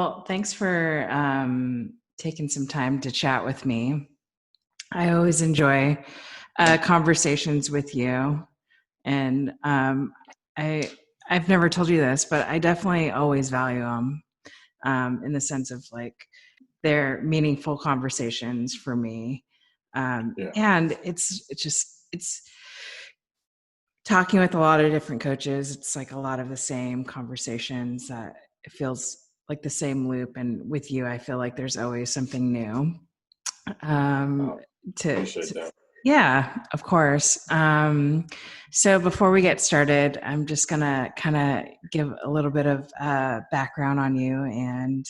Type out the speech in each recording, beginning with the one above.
Well, thanks for taking some time to chat with me. I always enjoy conversations with you, and I I've never told you this, but I definitely always value them in the sense of like they're meaningful conversations for me, Yeah. and it's talking with a lot of different coaches. It's like a lot of the same conversations that it feels like the same loop. And with you, I feel like there's always something new. Um, Appreciate to that. yeah, of course. So before we get started, I'm just gonna kind of give a little bit of background on you, and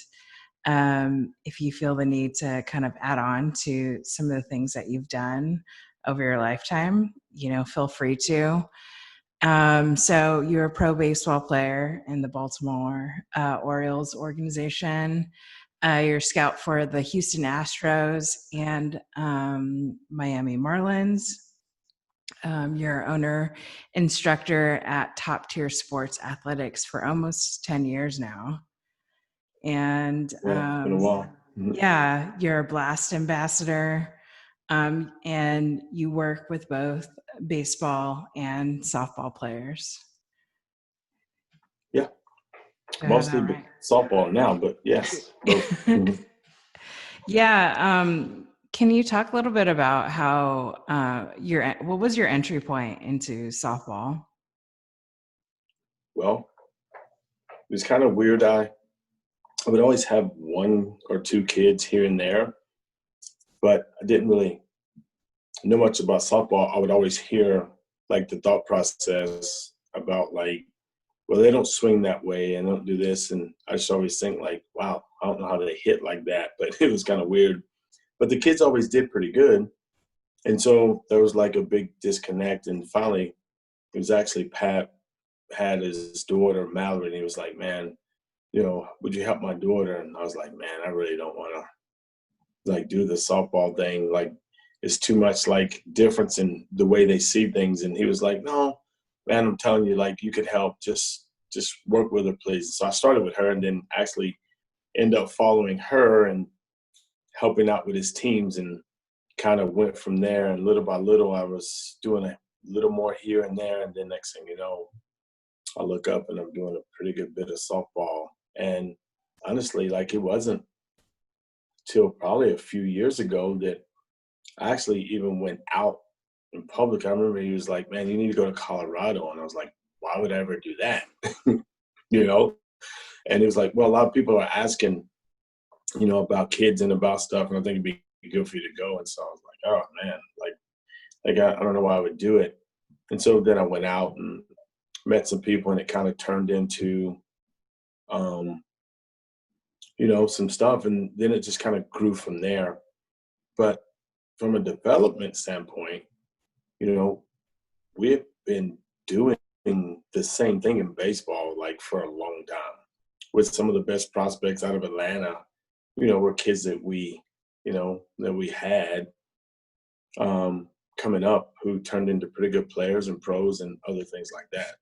if you feel the need to kind of add on to some of the things that you've done over your lifetime, feel free to. So you're a pro baseball player in the Baltimore Orioles organization. You're a scout for the Houston Astros and Miami Marlins. You're owner, instructor at Top Tier Sports Athletics for almost 10 years now. And Yeah, it's been a while. yeah, you're a Blast ambassador. And you work with both baseball and softball players. Yeah, Did I have that mostly right? softball now, but yes, both. Yeah. Can you talk a little bit about how what was your entry point into softball? Well, it was kind of weird. I would always have one or two kids here and there, but I didn't really know much about softball. I would always hear like the thought process about like, well, they don't swing that way and don't do this. And I just always think like, wow, I don't know how they hit like that, but it was kind of weird. But the kids always did pretty good. And so there was like a big disconnect. And finally, it was actually Pat had his daughter, Mallory, and he was like, man, would you help my daughter? And I was like, man, I really don't want to like do the softball thing. Like it's too much like difference in the way they see things. And he was like, no, man, I'm telling you, like you could help. Just work with her, please. So I started with her and then actually end up following her and helping out with his teams and kind of went from there. And little by little, I was doing a little more here and there. And then next thing you know, I look up and I'm doing a pretty good bit of softball. And honestly, like it wasn't till probably a few years ago that I actually even went out in public. I remember he was like, man, you need to go to Colorado. And I was like, why would I ever do that? you know? And he was like, well, a lot of people are asking, about kids and about stuff. And I think it'd be good for you to go. And so I was like, oh man, like I don't know why I would do it. And so then I went out and met some people and it kind of turned into, some stuff. And then it just kind of grew from there. But from a development standpoint, we've been doing the same thing in baseball like for a long time with some of the best prospects out of Atlanta. Were kids that we had coming up who turned into pretty good players and pros and other things like that.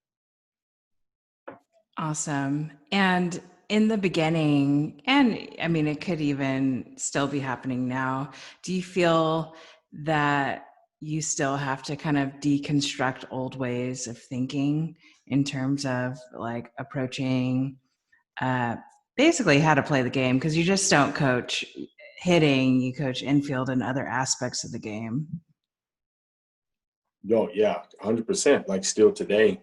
Awesome. And in the beginning, and I mean, it could even still be happening now, do you feel that you still have to kind of deconstruct old ways of thinking in terms of like approaching uh, basically how to play the game? Because you just don't coach hitting, you coach infield and other aspects of the game. Oh, yeah, 100%. Like still today,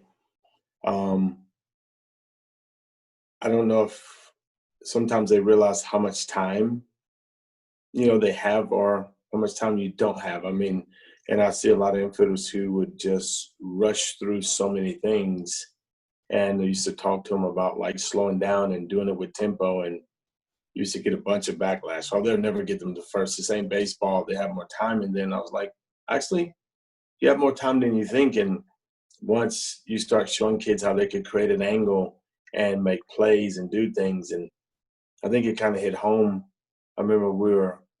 um, I don't know if sometimes they realize how much time, they have or how much time you don't have. I mean, and I see a lot of infielders who would just rush through so many things. And I used to talk to them about like slowing down and doing it with tempo and used to get a bunch of backlash. Oh, they'll never get them to first. The same baseball, they have more time. And then I was like, actually, you have more time than you think. And once you start showing kids how they could create an angle and make plays and do things, and I think it kind of hit home. I remember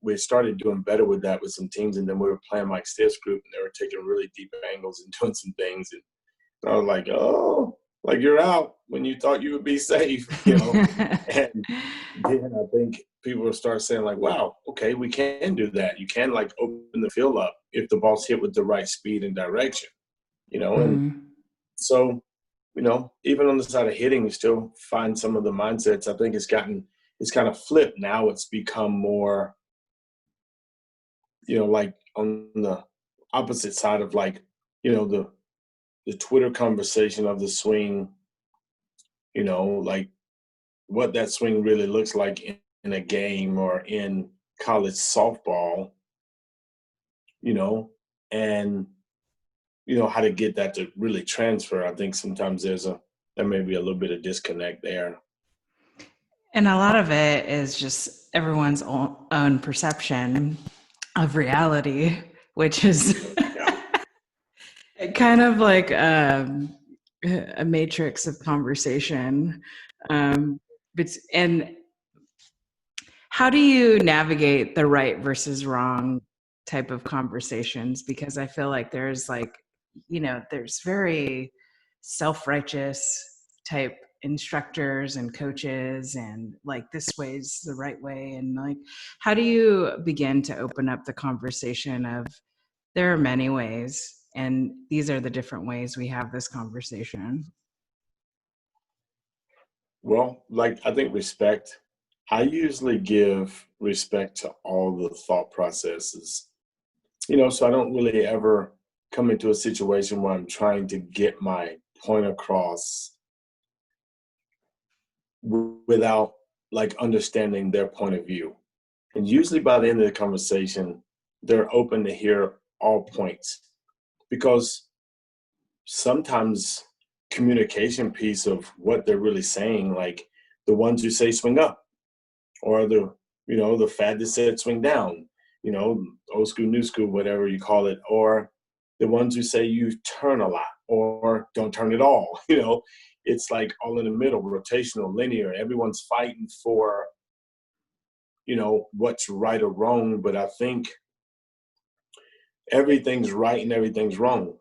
we started doing better with that with some teams, and then we were playing Mike Stiff's group, and they were taking really deep angles and doing some things. And I was like, oh, like you're out when you thought you would be safe, you know. And then I think people will start saying like, wow, okay, we can do that. You can like open the field up if the ball's hit with the right speed and direction, you know. And Mm. so, you know, even on the side of hitting, you still find some of the mindsets. I think it's kind of flipped now. It's become more, you know, like on the opposite side of like, you know, the Twitter conversation of the swing, you know, like what that swing really looks like in a game or in college softball, you know, and you know how to get that to really transfer. I think sometimes there may be a little bit of disconnect there. And a lot of it is just everyone's own perception of reality, which is Yeah. kind of like a matrix of conversation. And how do you navigate the right versus wrong type of conversations? Because I feel like there's like, there's very self-righteous type instructors and coaches and like this way's the right way. And like, how do you begin to open up the conversation of there are many ways and these are the different ways we have this conversation? Well, like I think respect. I usually give respect to all the thought processes, you know, so I don't really ever come into a situation where I'm trying to get my point across without like understanding their point of view. And usually by the end of the conversation, they're open to hear all points because sometimes communication piece of what they're really saying, like the ones who say swing up or the, you know, the fad that said swing down, you know, old school, new school, whatever you call it, or the ones who say you turn a lot or don't turn at all, you know, it's like all in the middle, rotational, linear. Everyone's fighting for, you know, what's right or wrong. But I think everything's right and everything's wrong.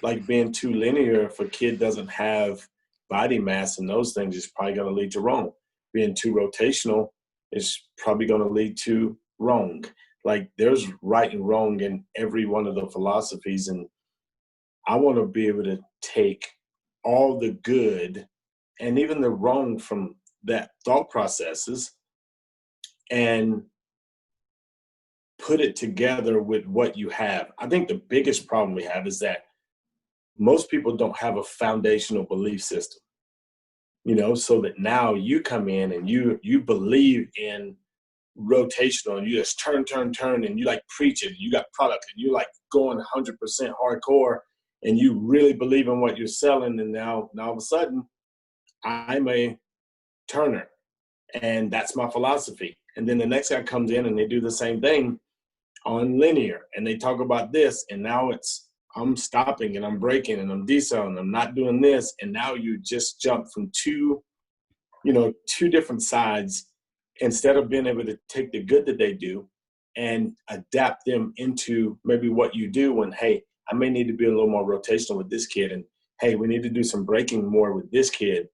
Like being too linear, if a kid doesn't have body mass and those things, is probably going to lead to wrong. Being too rotational is probably going to lead to wrong. Like there's right and wrong in every one of the philosophies. And I want to be able to take all the good and even the wrong from that thought processes and put it together with what you have. I think the biggest problem we have is that most people don't have a foundational belief system, you know, so that now you come in and you believe in rotational and you just turn and you like preach it, you got product and you like going 100% hardcore and you really believe in what you're selling. And now all of a sudden I'm a turner and that's my philosophy. And then the next guy comes in and they do the same thing on linear and they talk about this and now it's I'm stopping and I'm braking and I'm decelerating, I'm not doing this. And now you just jump from two different sides instead of being able to take the good that they do and adapt them into maybe what you do when, hey, I may need to be a little more rotational with this kid. And hey, we need to do some braking more with this kid.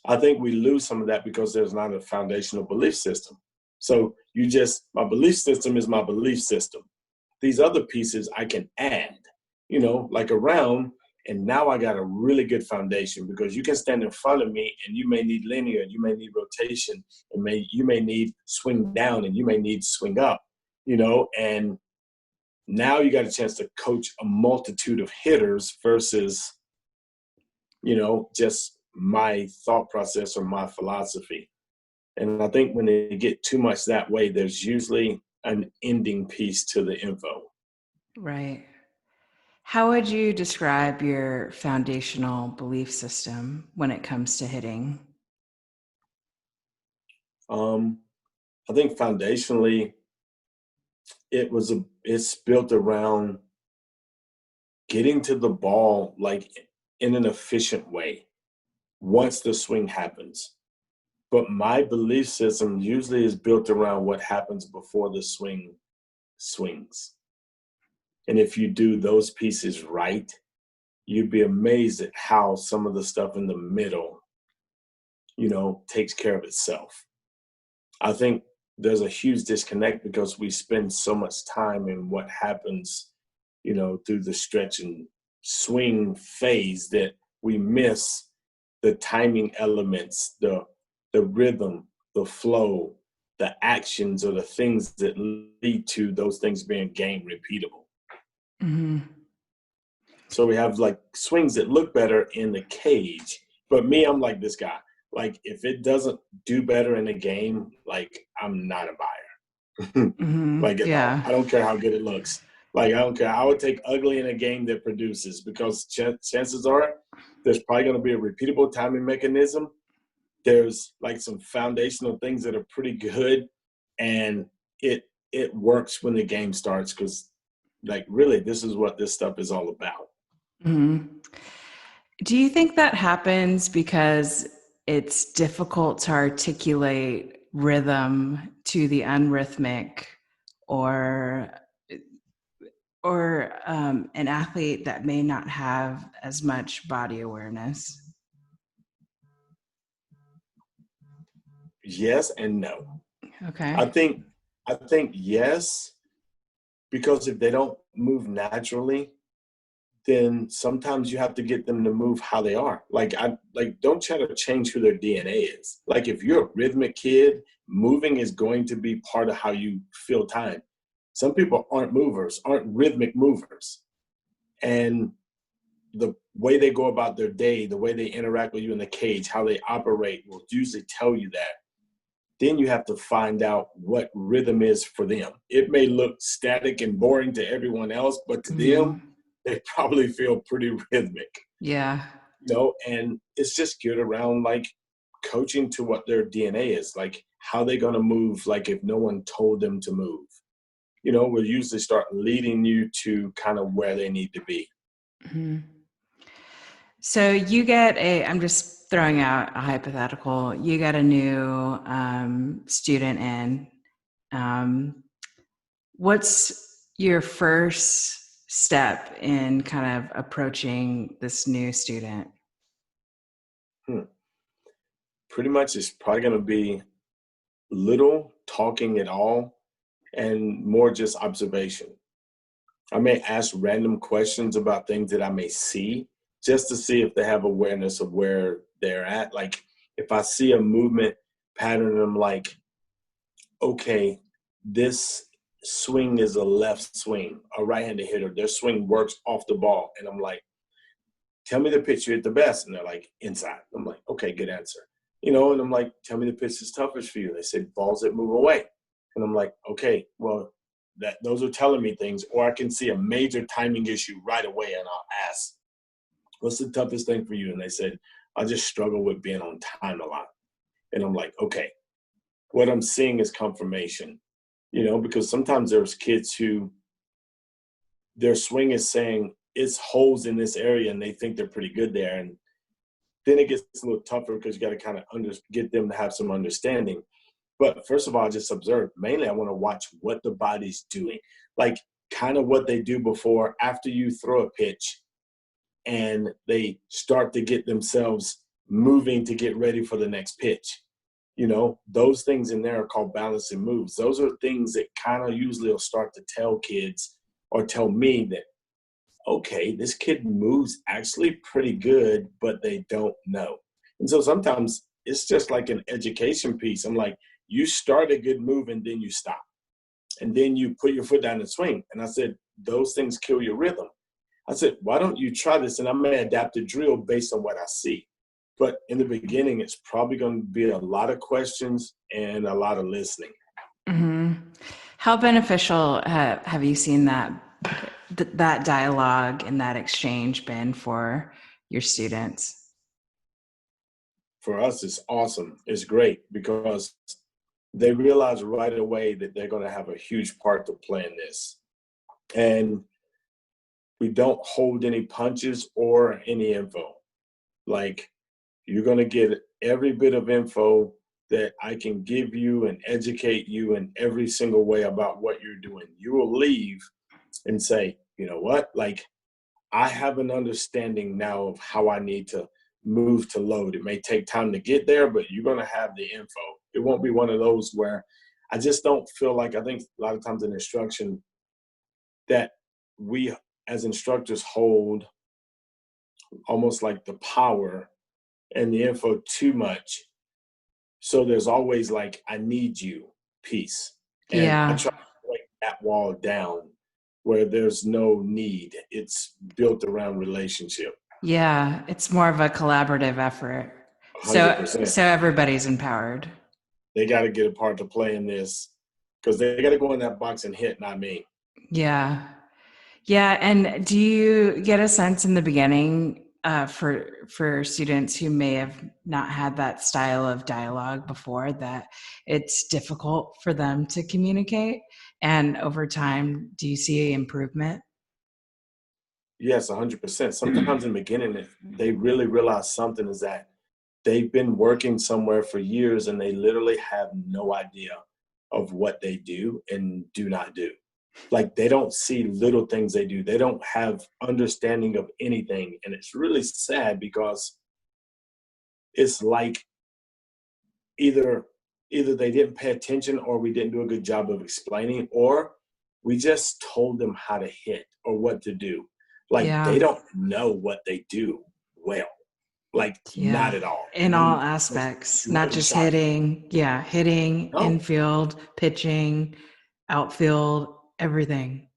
I think we lose some of that because there's not a foundational belief system. So my belief system is my belief system. These other pieces I can add, you know, like around, and now I got a really good foundation because you can stand in front of me and you may need linear, you may need rotation, and you may need swing down and you may need swing up, you know, and now you got a chance to coach a multitude of hitters versus, you know, just my thought process or my philosophy. And I think when they get too much that way, there's usually an ending piece to the info. Right. How would you describe your foundational belief system when it comes to hitting? I think foundationally, it's built around getting to the ball like in an efficient way once the swing happens. But my belief system usually is built around what happens before the swing swings. And if you do those pieces right, you'd be amazed at how some of the stuff in the middle, takes care of itself. I think there's a huge disconnect because we spend so much time in what happens, through the stretch and swing phase that we miss the timing elements, the rhythm, the flow, the actions, or the things that lead to those things being game repeatable. Mm-hmm. So we have like swings that look better in the cage. But me, I'm like this guy. Like if it doesn't do better in the game, like I'm not a buyer. Mm-hmm. Like at all. Yeah. I don't care how good it looks. Like I don't care. I would take ugly in a game that produces because chances are there's probably going to be a repeatable timing mechanism. There's like some foundational things that are pretty good, and it works when the game starts because like really this is what this stuff is all about. Mm-hmm. Do you think that happens because it's difficult to articulate rhythm to the unrhythmic, or an athlete that may not have as much body awareness? Yes and no. Okay. I think yes, because if they don't move naturally, then sometimes you have to get them to move how they are. Like don't try to change who their DNA is. Like if you're a rhythmic kid, moving is going to be part of how you feel time. Some people aren't rhythmic movers. And the way they go about their day, the way they interact with you in the cage, how they operate will usually tell you that. Then you have to find out what rhythm is for them. It may look static and boring to everyone else, but to them, they probably feel pretty rhythmic. Yeah. And it's just geared around like coaching to what their DNA is, like how they're going to move, like if no one told them to move. We'll usually start leading you to kind of where they need to be. Mm-hmm. So you get I'm just throwing out a hypothetical, you get a new student in. What's your first step in kind of approaching this new student? Pretty much it's probably going to be little talking at all and more just observation. I may ask random questions about things that I may see just to see if they have awareness of where they're at. Like if I see a movement pattern, I'm like, okay, this swing is a left swing, a right-handed hitter. Their swing works off the ball. And I'm like, tell me the pitch you hit the best. And they're like, inside. I'm like, okay, good answer. And I'm like, tell me the pitch is toughest for you. They said balls that move away. And I'm like, okay, well, those are telling me things. Or I can see a major timing issue right away and I'll ask, what's the toughest thing for you? And they said, I just struggle with being on time a lot. And I'm like, okay, what I'm seeing is confirmation, because sometimes there's kids who their swing is saying it's holes in this area and they think they're pretty good there. And then it gets a little tougher because you got to kind of get them to have some understanding. But first of all, I just observe. Mainly, I want to watch what the body's doing, like kind of what they do before, after you throw a pitch, and they start to get themselves moving to get ready for the next pitch. Those things in there are called balancing moves. Those are things that kind of usually will start to tell kids or tell me that, okay, this kid moves actually pretty good, but they don't know. And so sometimes it's just like an education piece. I'm like, you start a good move and then you stop. And then you put your foot down and swing. And I said, those things kill your rhythm. I said, why don't you try this? And I may adapt the drill based on what I see. But in the beginning, it's probably going to be a lot of questions and a lot of listening. Mm-hmm. How beneficial have you seen that dialogue and that exchange been for your students? For us, it's awesome. It's great because they realize right away that they're going to have a huge part to play in this. And we don't hold any punches or any info. Like, you're going to get every bit of info that I can give you and educate you in every single way about what you're doing. You will leave and say, you know what? Like, I have an understanding now of how I need to move to load. It may take time to get there, but you're going to have the info. It won't be one of those where I just don't feel like, I think a lot of times in instruction that we as instructors hold almost like the power and the info too much. So there's always like, I need you piece. And I Yeah. try to break that wall down where there's no need. It's built around relationship. Yeah. It's more of a collaborative effort. So 100%. everybody's empowered. They got to get a part to play in this because they got to go in that box and hit, not me. Yeah. Yeah. And do you get a sense in the beginning for students who may have not had that style of dialogue before that it's difficult for them to communicate? And over time, do you see improvement? Yes, 100%. Sometimes in the beginning, if they really realize something is that they've been working somewhere for years and they literally have no idea of what they do and do not do. Like they don't see little things they do. They don't have understanding of anything. And it's really sad because it's like either they didn't pay attention or we didn't do a good job of explaining, or we just told them how to hit or what to do. Like they Yeah. don't know what they do well. Like Yeah. not at all. In And all then aspects, you're not really just shocked. hitting. Yeah. Hitting, No. infield, pitching, outfield, everything.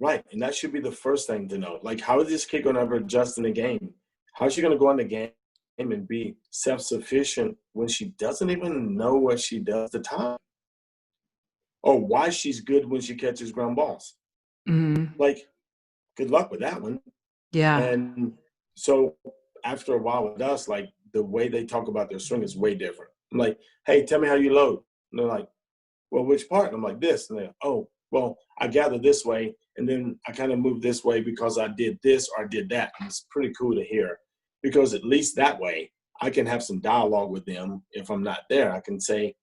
Right. And that should be the first thing to know. Like, how is this kid going to ever adjust in the game? How is she going to go in the game and be self-sufficient when she doesn't even know what she does at the time? Or why she's good when she catches ground balls? Hmm. Like, good luck with that one. Yeah. And so after a while with us, like the way they talk about their swing is way different. I'm like, hey, tell me how you load. And they're like, well, which part? And I'm like, this. And they're like, oh, well, I gather this way. And then I kind of move this way because I did this or I did that. And it's pretty cool to hear because at least that way I can have some dialogue with them. If I'm not there, I can say,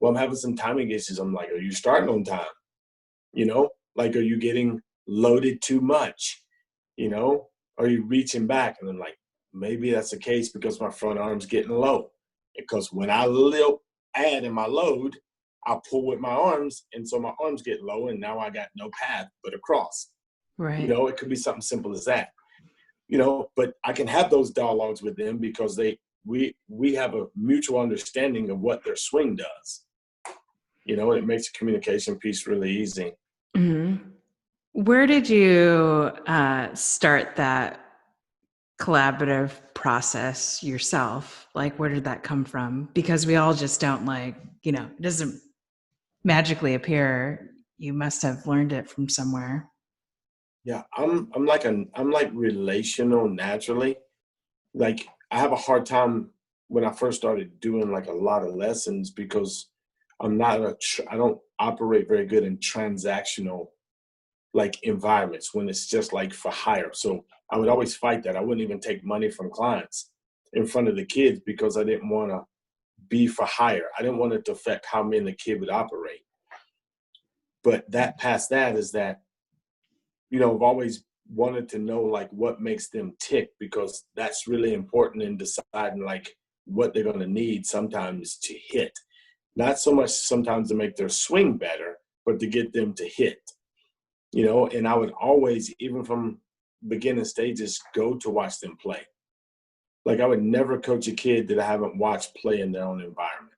well, I'm having some timing issues. I'm like, are you starting on time? You know, like, are you getting loaded too much? You know, are you reaching back? And I'm like, maybe that's the case because my front arm's getting low. Because when I add in my load, I pull with my arms, and so my arms get low, and now I got no path but across. You Right. know, it could be something simple as that. You know, but I can have those dialogues with them because we have a mutual understanding of what their swing does. You know, and it makes the communication piece really easy. Hmm. Where did you start that collaborative process yourself? Like, where did that come from? Because we all just don't it doesn't magically appear. You must have learned it from somewhere. Yeah, I'm like relational naturally. Like I have a hard time when I first started doing like a lot of lessons because I don't operate very good in transactional like environments when it's just like for hire. So I would always fight that. I wouldn't even take money from clients in front of the kids because I didn't want to be for hire. I didn't want it to affect how me and the kid would operate. But that past that is that, you know, I've always wanted to know like what makes them tick because that's really important in deciding like what they're going to need sometimes to hit. Not so much sometimes to make their swing better, but to get them to hit. You know, and I would always, even from beginning stages, go to watch them play. Like I would never coach a kid that I haven't watched play in their own environment.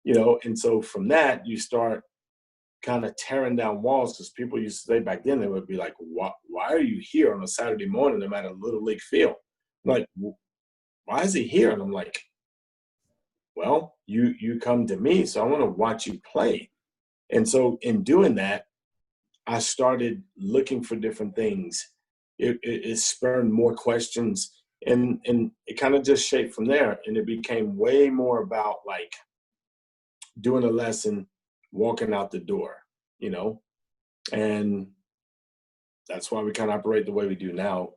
You know, and so from that you start kind of tearing down walls because people used to say back then they would be like, why are you here on a Saturday morning? I'm at a little league field. I'm like, why is he here? And I'm like, well, you come to me, so I want to watch you play. And so in doing that, I started looking for different things. It spurred more questions, and it kind of just shaped from there. And it became way more about like doing a lesson, walking out the door, you know, and that's why we kind of operate the way we do now.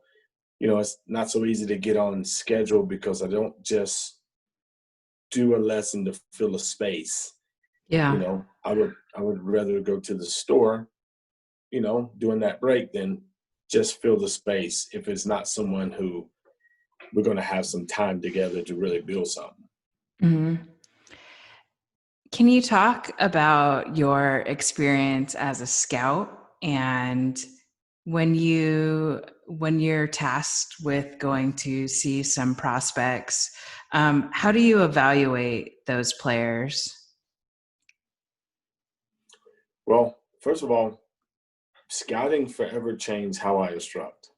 You know, it's not so easy to get on schedule because I don't just do a lesson to fill a space. You Yeah. know, I would rather go to the store, you know, during that break than just fill the space if it's not someone who we're going to have some time together to really build something. Mm-hmm. Can you talk about your experience as a scout and when you're tasked with going to see some prospects, how do you evaluate those players? Well, first of all, scouting forever changed how I instruct.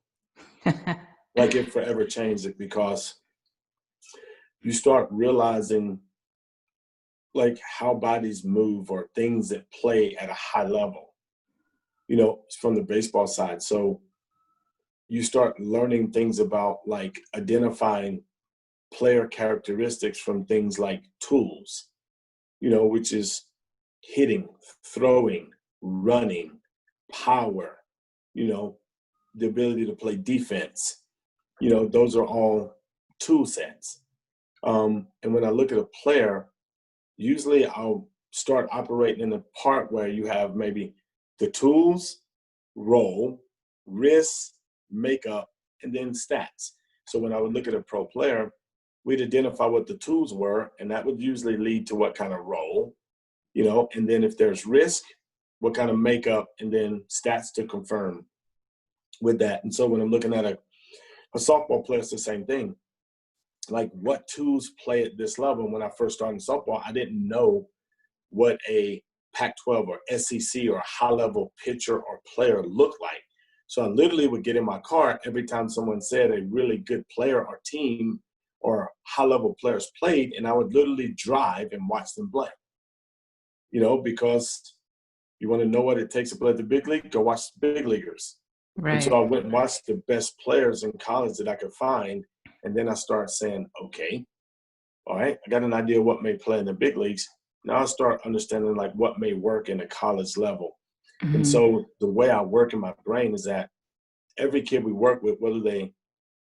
Like it forever changed it because you start realizing like how bodies move or things that play at a high level, from the baseball side. So you start learning things about like identifying player characteristics from things like tools, which is hitting, throwing, running, power, the ability to play defense. Those are all tool sets. And when I look at a player, usually I'll start operating in the part where you have maybe the tools, role, wrist, makeup, and then stats. So when I would look at a pro player, we'd identify what the tools were, and that would usually lead to what kind of role, and then if there's risk, what kind of makeup, and then stats to confirm with that. And so when I'm looking at a softball player, it's the same thing. Like what tools play at this level. When I first started in softball, I didn't know what a Pac-12 or SEC or high-level pitcher or player looked like. So I literally would get in my car every time someone said a really good player or team or high-level players played, and I would literally drive and watch them play. Because you want to know what it takes to play at the big league, go watch the big leaguers. Right. And so I went and watched the best players in college that I could find, and then I started saying, okay, all right, I got an idea of what may play in the big leagues. Now I start understanding like what may work in the college level. Mm-hmm. And so the way I work in my brain is that every kid we work with,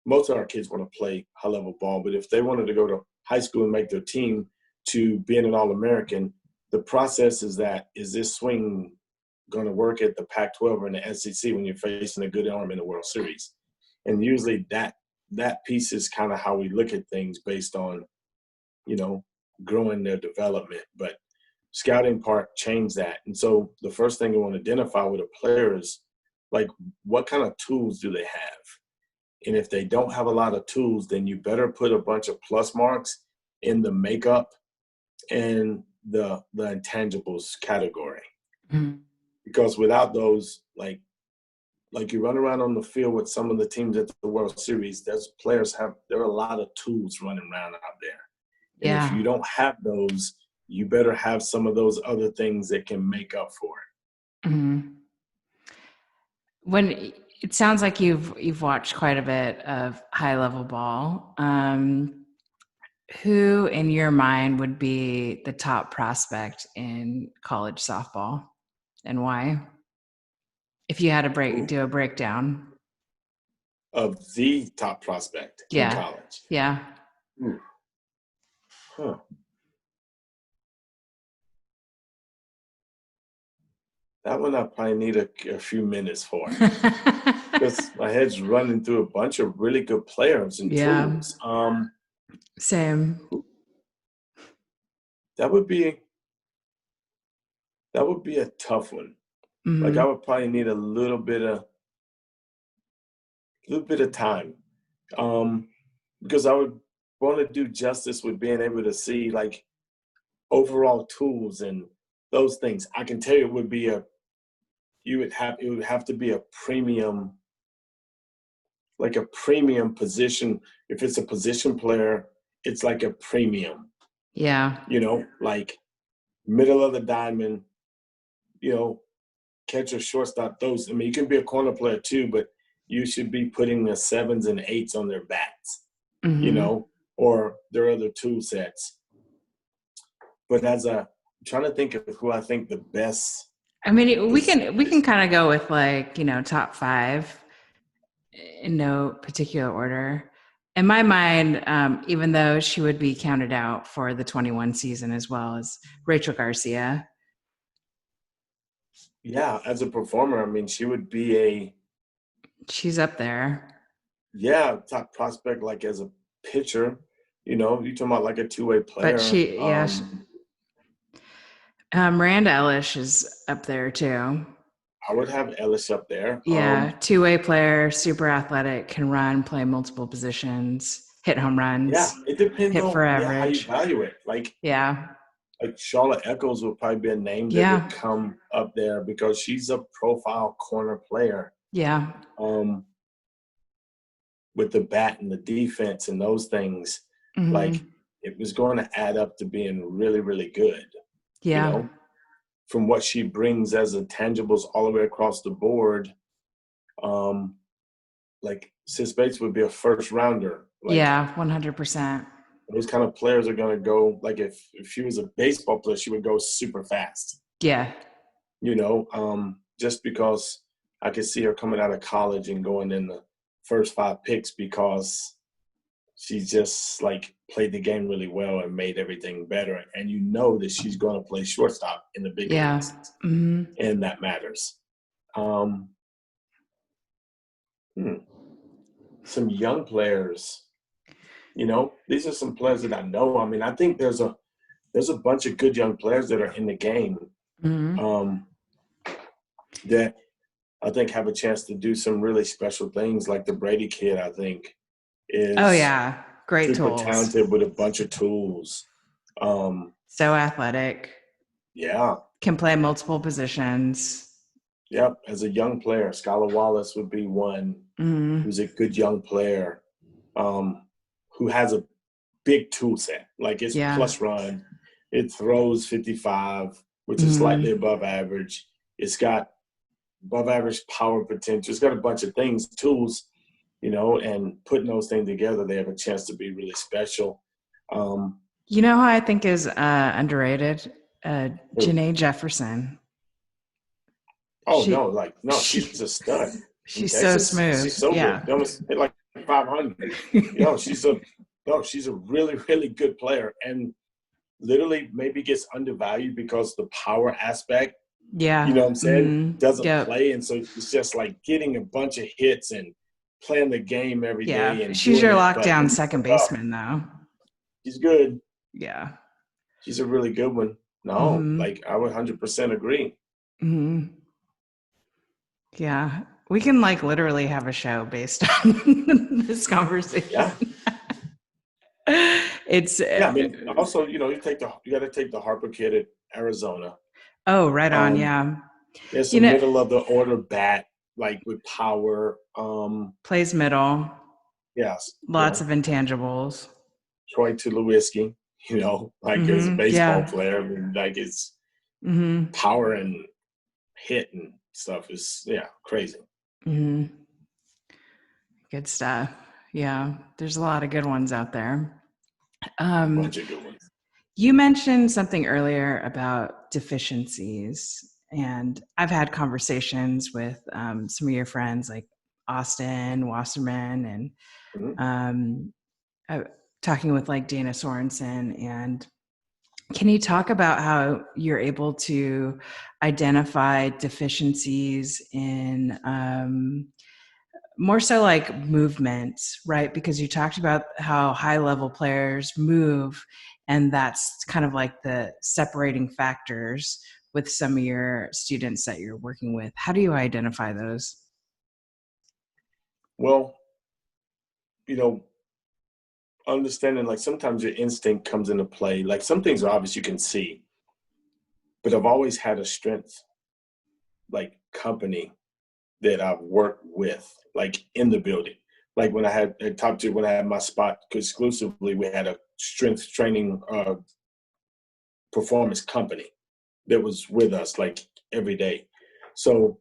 most of our kids want to play high level ball, but if they wanted to go to high school and make their team to being an All-American, the process is that, is this swing going to work at the Pac-12 or in the SEC when you're facing a good arm in the World Series? And usually that piece is kind of how we look at things based on, growing their development. But scouting part changed that. And so the first thing you want to identify with a player is like, what kind of tools do they have? And if they don't have a lot of tools, then you better put a bunch of plus marks in the makeup and the intangibles category. Mm-hmm. Because without those, like you run around on the field with some of the teams at the World Series, there are a lot of tools running around out there. And if you don't have those, you better have some of those other things that can make up for it. Mm-hmm. When it sounds like you've watched quite a bit of high level ball, who in your mind would be the top prospect in college softball, and why? If you had to do a breakdown of the top prospect in college. Yeah. Ooh. Huh. That one I probably need a few minutes for. Because my head's running through a bunch of really good players and tools. Same. That would be a tough one. Mm-hmm. Like I would probably need a little bit of time. Because I would want to do justice with being able to see like overall tools and those things. I can tell you it would have to be a premium, like a premium position. If it's a position player, it's like a premium. Yeah. Like middle of the diamond, catcher, shortstop, those. I mean, you can be a corner player too, but you should be putting the 7s and 8s on their bats, mm-hmm. Or their other tool sets. But I'm trying to think of who I think the best. I mean, we can kind of go with like, top 5 in no particular order. In my mind, even though she would be counted out for the 21 season as well as Rachel Garcia. Yeah, as a performer, I mean, she would be She's up there. Yeah, top prospect, like as a pitcher, you know, you're talking about like a two-way But player. Miranda Ellis is up there too. I would have Ellis up there. Yeah, two-way player, super athletic, can run, play multiple positions, hit home Yeah, runs, it depends hit on for how you average. value it. Yeah. Like Charlotte Echols would probably be a name that would Yeah. come up there because she's a profile corner player. Yeah. With the bat and the defense and those things, like it was going to add up to being really, really good. Yeah. You know, from what she brings as intangibles all the way across the board. Like Sis Bates would be a first rounder. Like, yeah, 100%. those kind of players are going to go, like if she was a baseball player, she would go super fast. Yeah. You know, just because I could see her coming out of college and going in the first 5 picks because she just like played the game really well and made everything better. And you know that she's going to play shortstop in the big leagues. And that matters. Some young players, you know, these are some players that I know. I mean, I think there's a bunch of good young players that are in the game that I think have a chance to do some really special things. Like the Brady kid, I think, is great super tools. talented with a bunch of tools. So athletic. Yeah. Can play multiple positions. Yep. As a young player, Skylar Wallace would be one who's a good young player who has a big tool set. Like it's plus run. It throws 55, which is slightly above average. It's got above average power potential. It's got a bunch of things, tools, you know, and putting those things together, they have a chance to be really special. You know who I think is underrated? Janae Jefferson. She's a stud. She's so smooth. She's so good. She almost hit like 500. She's a really, really good player, and literally maybe gets undervalued because the power aspect. Yeah. You know what I'm saying? Doesn't play, and so it's just like getting a bunch of hits and playing the game every day. And she's your lockdown second baseman, though. She's good. Yeah. She's a really good one. No, like I would 100% agree. Yeah. We can like literally have a show based on this conversation. Yeah. I mean, also, you got to take the Harper kid at Arizona. Oh, right on. Yeah. There's some middle of the order bat, like with power. Plays middle. Yes. Lots of intangibles. Troy Tulowitzki, as a baseball player, I mean, like it's power and hit and stuff is crazy. Good stuff. Yeah, there's a lot of good ones out there. A bunch of good ones. You mentioned something earlier about deficiencies, and I've had conversations with some of your friends like Austin Wasserman and talking with like Dana Sorensen. And can you talk about how you're able to identify deficiencies in more so like movement, right? Because you talked about how high level players move, and that's kind of like the separating factors with some of your students that you're working with. How do you identify those? Well, understanding like sometimes your instinct comes into play. Like some things are obvious you can see, but I've always had a strength like company that I've worked with, like in the building. Like when I had my spot exclusively, we had a strength training performance company that was with us like every day. So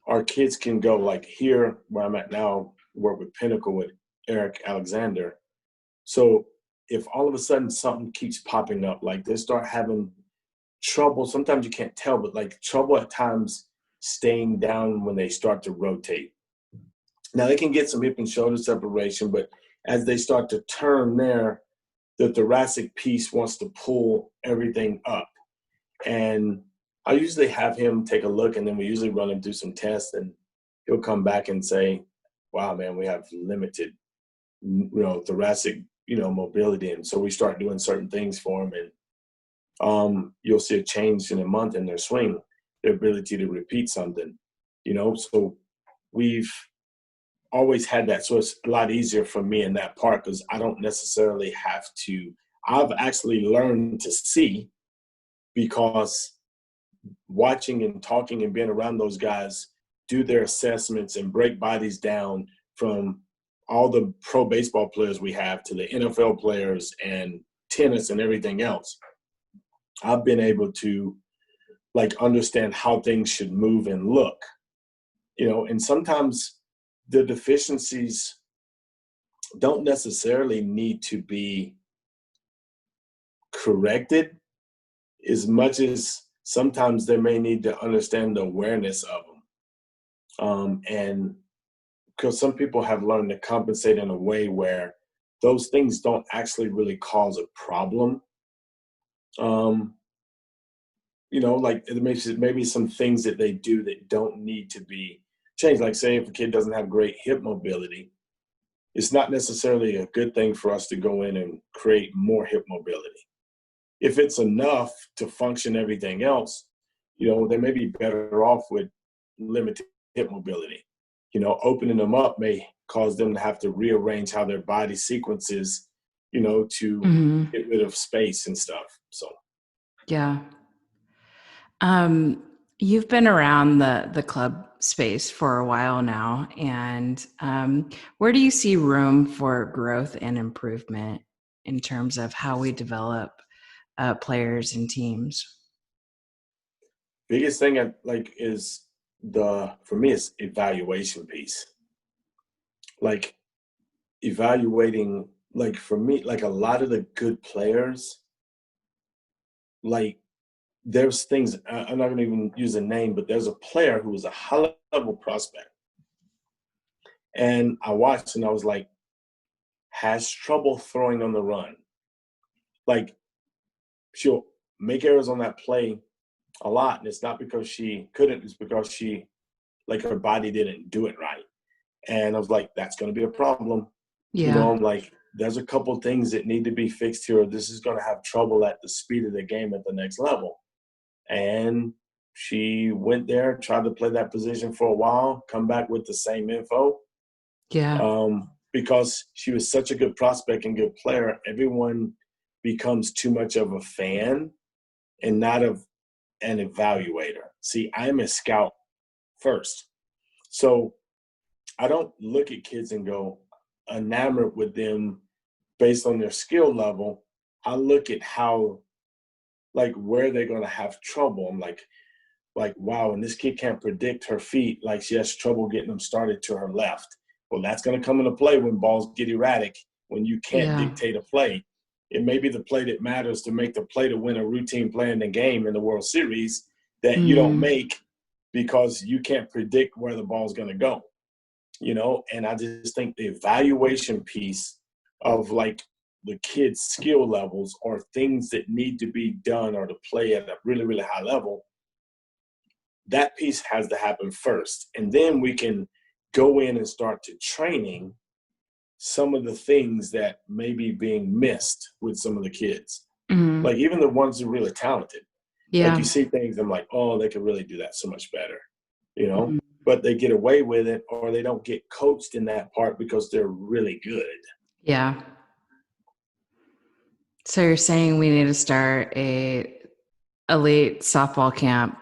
our kids can go like here where I'm at now, work with Pinnacle with Eric Alexander. So if all of a sudden something keeps popping up, like they start having trouble, sometimes you can't tell, but like trouble at times staying down when they start to rotate. Now they can get some hip and shoulder separation, but as they start to turn there, the thoracic piece wants to pull everything up. And I usually have him take a look, and then we usually run and do some tests. And he'll come back and say, wow, man, we have limited, thoracic, mobility. And so we start doing certain things for him, and you'll see a change in a month in their swing, their ability to repeat something, so we've always had that. So it's a lot easier for me in that part because I don't necessarily have to. I've actually learned to see because watching and talking and being around those guys do their assessments and break bodies down, from all the pro baseball players we have to the NFL players and tennis and everything else. I've been able to understand how things should move and look, and sometimes the deficiencies don't necessarily need to be corrected as much as sometimes they may need to understand the awareness of them. And because some people have learned to compensate in a way where those things don't actually really cause a problem. It makes it maybe some things that they do that don't need to be changed. Like, say, if a kid doesn't have great hip mobility, it's not necessarily a good thing for us to go in and create more hip mobility. If it's enough to function everything else, they may be better off with limited hip mobility. Opening them up may cause them to have to rearrange how their body sequences, to get rid of space and stuff. So, yeah. You've been around the club space for a while now, and where do you see room for growth and improvement in terms of how we develop players and teams? biggest thing I like is for me, it's evaluation piece. Evaluating, for me, a lot of the good players, there's things, I'm not going to even use a name, but there's a player who was a high-level prospect. And I watched and I was like, has trouble throwing on the run. She'll make errors on that play a lot. And it's not because she couldn't, it's because her body didn't do it right. And I was like, that's going to be a problem. Yeah. I'm like, there's a couple things that need to be fixed here. This is going to have trouble at the speed of the game at the next level. And she went there, tried to play that position for a while, come back with the same info. Yeah. Because she was such a good prospect and good player, everyone becomes too much of a fan and not of an evaluator. See, I'm a scout first. So I don't look at kids and go enamored with them based on their skill level. I look at how, where they're going to have trouble. I'm like, wow, and this kid can't predict her feet. She has trouble getting them started to her left. Well, that's going to come into play when balls get erratic, when you can't dictate a play. It may be the play that matters to make the play to win a routine play in the game in the World Series that you don't make because you can't predict where the ball's going to go. And I just think the evaluation piece of the kids' skill levels or things that need to be done or to play at a really, really high level, that piece has to happen first. And then we can go in and start to training some of the things that may be being missed with some of the kids. Mm-hmm. Even the ones who are really talented. Yeah. You see things, I'm like, oh, they could really do that so much better, But they get away with it, or they don't get coached in that part because they're really good. Yeah. So you're saying we need to start a elite softball camp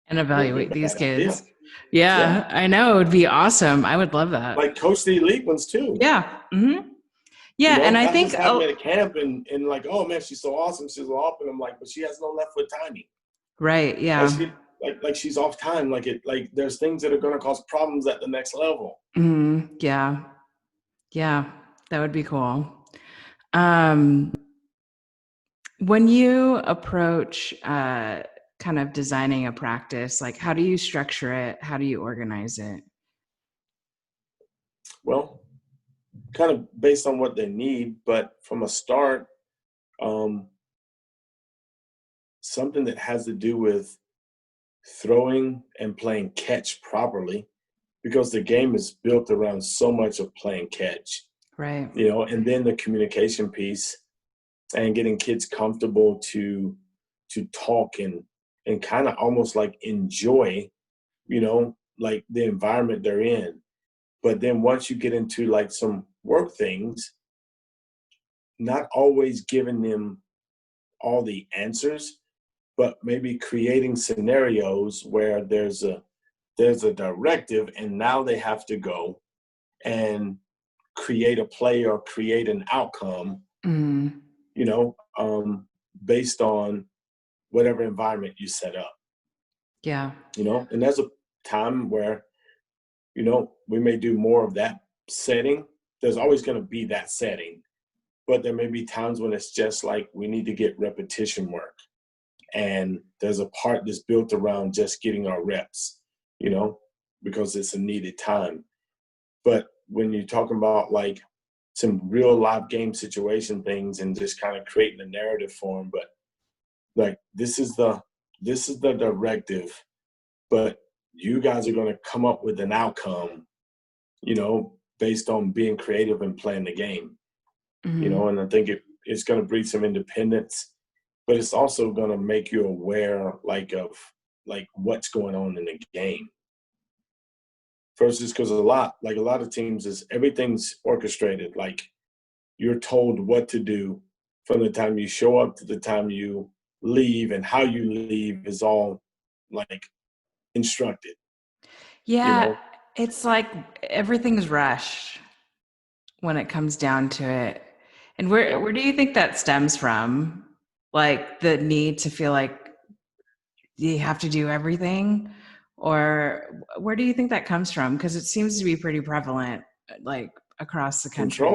and evaluate these kids. Yeah, I know. It would be awesome. I would love that. Coach the elite ones too. Yeah. Mm-hmm. Yeah. And I think just have them at a camp and oh man, she's so awesome. She's so off. And I'm like, but she has no left foot timing. Right. Yeah. She's off time. There's things that are going to cause problems at the next level. Mm-hmm. Yeah. Yeah. That would be cool. When you approach kind of designing a practice, how do you structure it? How do you organize it? Well, kind of based on what they need, but from a start, something that has to do with throwing and playing catch properly, because the game is built around so much of playing catch, Right. and then the communication piece and getting kids comfortable to talk and kind of almost like enjoy, like the environment they're in. But then once you get into like some work things, not always giving them all the answers, but maybe creating scenarios where there's a directive, and now they have to go and create a play or create an outcome, Mm. Based on whatever environment you set up. Yeah. And there's a time where, we may do more of that setting. There's always going to be that setting, but there may be times when it's just like we need to get repetition work. And there's a part that's built around just getting our reps, because it's a needed time. But when you're talking about like some real live game situation things and just kind of creating a narrative for them, but like this is the directive, but you guys are going to come up with an outcome, based on being creative and playing the game, Mm-hmm. and I think it's going to breed some independence, but it's also going to make you aware of what's going on in the game. Versus because a lot of teams is everything's orchestrated. Like you're told what to do from the time you show up to the time you leave, and how you leave is all like instructed. Yeah, it's like everything's rushed when it comes down to it. And where do you think that stems from? Like the need to feel like you have to do everything? Or where do you think that comes from? Because it seems to be pretty prevalent, like across the country.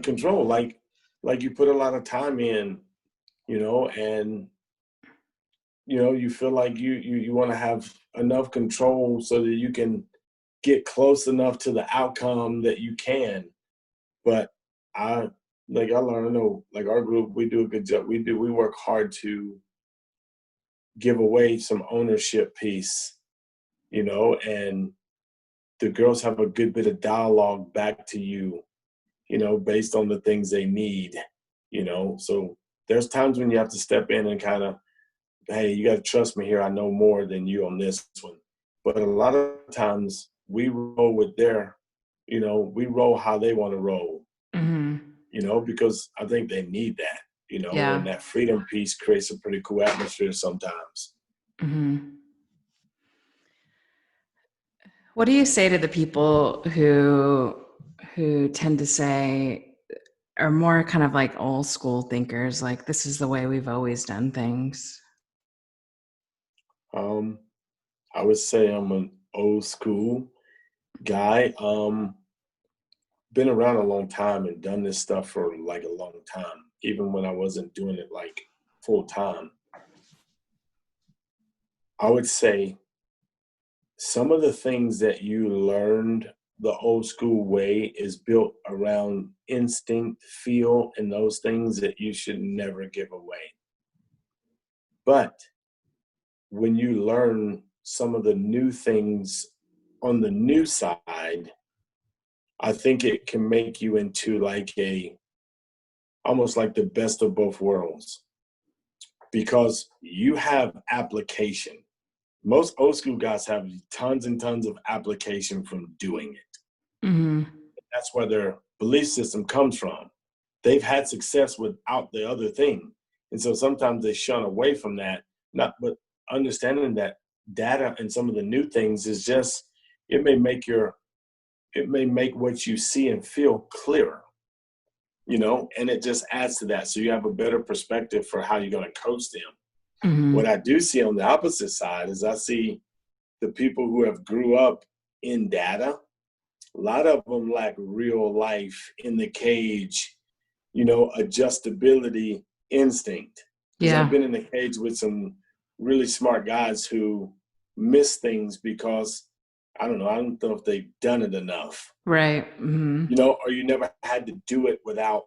Control, like you put a lot of time in, and you feel like you want to have enough control so that you can get close enough to the outcome that you can. But I learned, like our group, we do a good job. We work hard to give away some ownership piece, and the girls have a good bit of dialogue back to you, based on the things they need, so there's times when you have to step in and kind of, hey, you got to trust me here. I know more than you on this one. But a lot of times we roll with we roll how they want to roll, Mm-hmm. because I think they need that, Yeah. and that freedom piece creates a pretty cool atmosphere sometimes. Mm-hmm. What do you say to the people who tend to say are more kind of like old school thinkers, like this is the way we've always done things? I would say I'm an old school guy. Been around a long time and done this stuff for like a long time, even when I wasn't doing it like full time. I would say some of the things that you learned the old school way is built around instinct, feel, and those things that you should never give away. But when you learn some of the new things on the new side, I think it can make you into like almost like the best of both worlds, because you have application. Most old school guys have tons and tons of application from doing it. Mm-hmm. That's where their belief system comes from. They've had success without the other thing. And so sometimes they shun away from that, but understanding that data and some of the new things is just, it may make what you see and feel clearer, and it just adds to that. So you have a better perspective for how you're going to coach them. Mm-hmm. What I do see on the opposite side is I see the people who have grew up in data. A lot of them lack real life in the cage, adjustability instinct. Because I've been in the cage with some really smart guys who miss things because, I don't know if they've done it enough. Right. Mm-hmm. Or you never had to do it without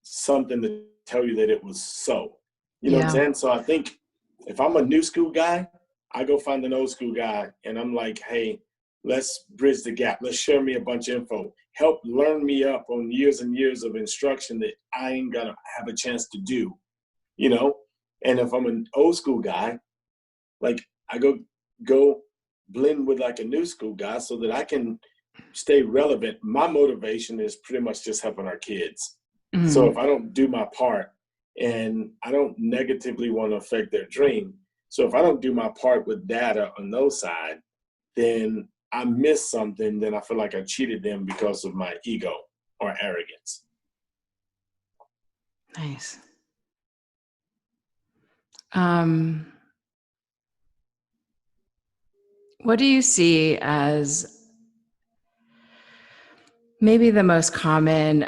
something to tell you that it was so. You know what I'm saying? So I think if I'm a new school guy, I go find an old school guy and I'm like, hey, let's bridge the gap. Let's share me a bunch of info. Help learn me up on years and years of instruction that I ain't gonna have a chance to do, you know? And if I'm an old school guy, like I go blend with like a new school guy so that I can stay relevant. My motivation is pretty much just helping our kids. Mm-hmm. So if I don't do my part, and I don't negatively want to affect their dream. So if I don't do my part with data on those side, then I miss something, then I feel like I cheated them because of my ego or arrogance. Nice. What do you see as maybe the most common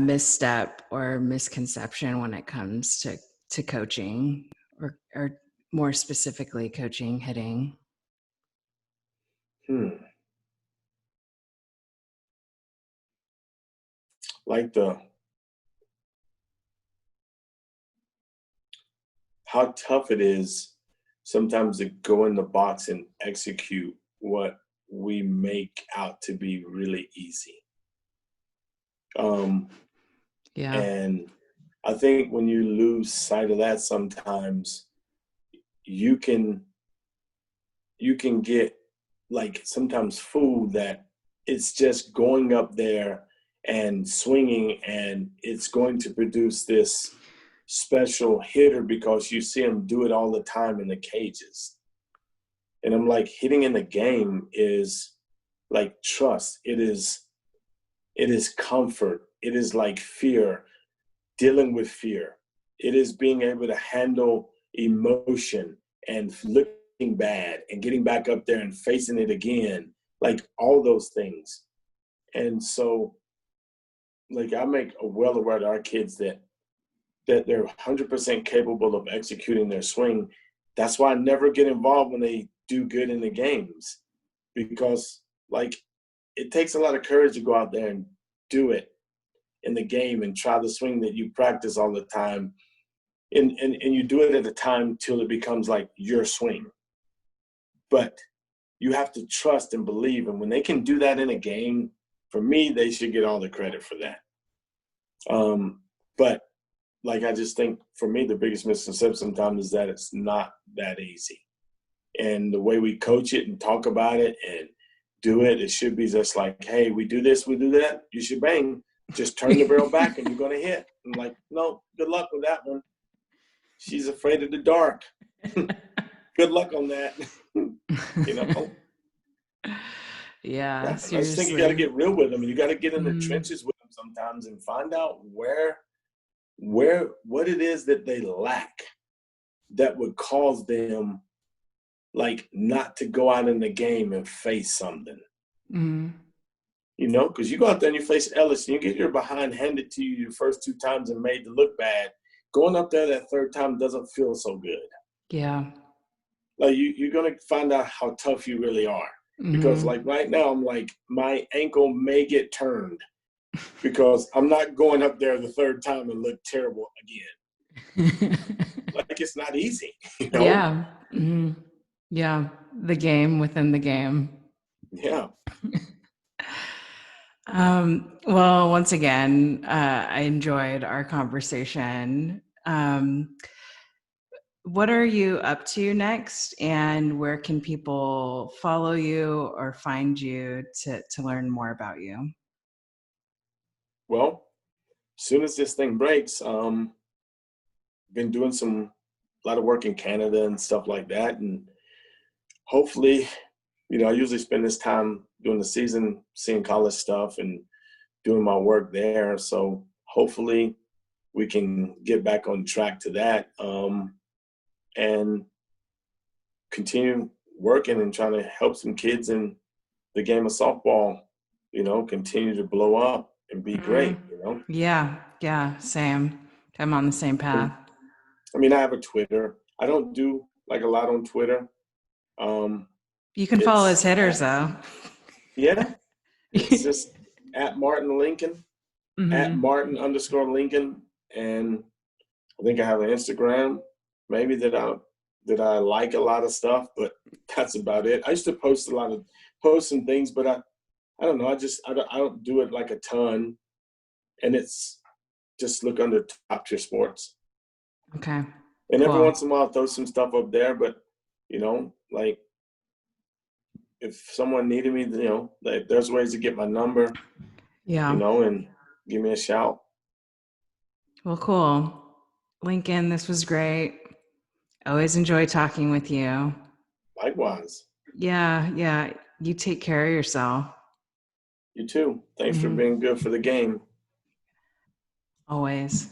misstep or misconception when it comes to coaching, or more specifically coaching hitting? Like how tough it is sometimes to go in the box and execute what we make out to be really easy. Yeah. And I think when you lose sight of that, sometimes you can get like sometimes fooled that it's just going up there and swinging and it's going to produce this special hitter because you see them do it all the time in the cages. And I'm like, hitting in the game is like trust. It is comfort. It is like fear, dealing with fear. It is being able to handle emotion and looking bad and getting back up there and facing it again, like all those things. And so, like, I make well aware to our kids that they're 100% capable of executing their swing. That's why I never get involved when they do good in the games, because like it takes a lot of courage to go out there and do it in the game and try the swing that you practice all the time. And you do it at a time till it becomes like your swing. But you have to trust and believe. And when they can do that in a game, for me, they should get all the credit for that. But like, I just think for me, the biggest misconception sometimes is that it's not that easy. And the way we coach it and talk about it and do it, it should be just like, hey, we do this, we do that, you should bang. Just turn the barrel back and you're going to hit. I'm like, no, good luck with that one. She's afraid of the dark. Good luck on that. You know? Yeah, I just think you got to get real with them. And you got to get in the trenches with them sometimes and find out what it is that they lack that would cause them like not to go out in the game and face something. Mm-hmm. You know, because you go out there and you face Ellis and you get your behind handed to you your first 2 times and made to look bad. Going up there that third time doesn't feel so good. Yeah. Like you're going to find out how tough you really are. Mm-hmm. Because like right now, I'm like, my ankle may get turned because I'm not going up there the third time and look terrible again. Like it's not easy. You know? Yeah. Mm-hmm. Yeah. The game within the game. Yeah. Well, once again, I enjoyed our conversation. What are you up to next, and where can people follow you or find you to learn more about you? Well, as soon as this thing breaks, been doing a lot of work in Canada and stuff like that. And hopefully, you know, I usually spend this time during the season seeing college stuff and doing my work there. So hopefully we can get back on track to that and continue working and trying to help some kids in the game of softball, you know, continue to blow up and be great, you know? Yeah, same. I'm on the same path. I mean, I have a Twitter. I don't do like a lot on Twitter. You can follow his hitters though. Yeah. It's just at Martin Lincoln, at Martin_Lincoln. And I think I have an Instagram maybe that that I like a lot of stuff, but that's about it. I used to post some things, but I don't know. I don't do it like a ton, and it's just look under Top Tier Sports. Okay. And every Cool. once in a while, I'll throw some stuff up there, but like if someone needed me, like there's ways to get my number, Yeah. and give me a shout. Well, cool. Lincoln, this was great. Always enjoy talking with you. Likewise. Yeah. Yeah. You take care of yourself. You too. Thanks for Hmm. being good for the game. Always.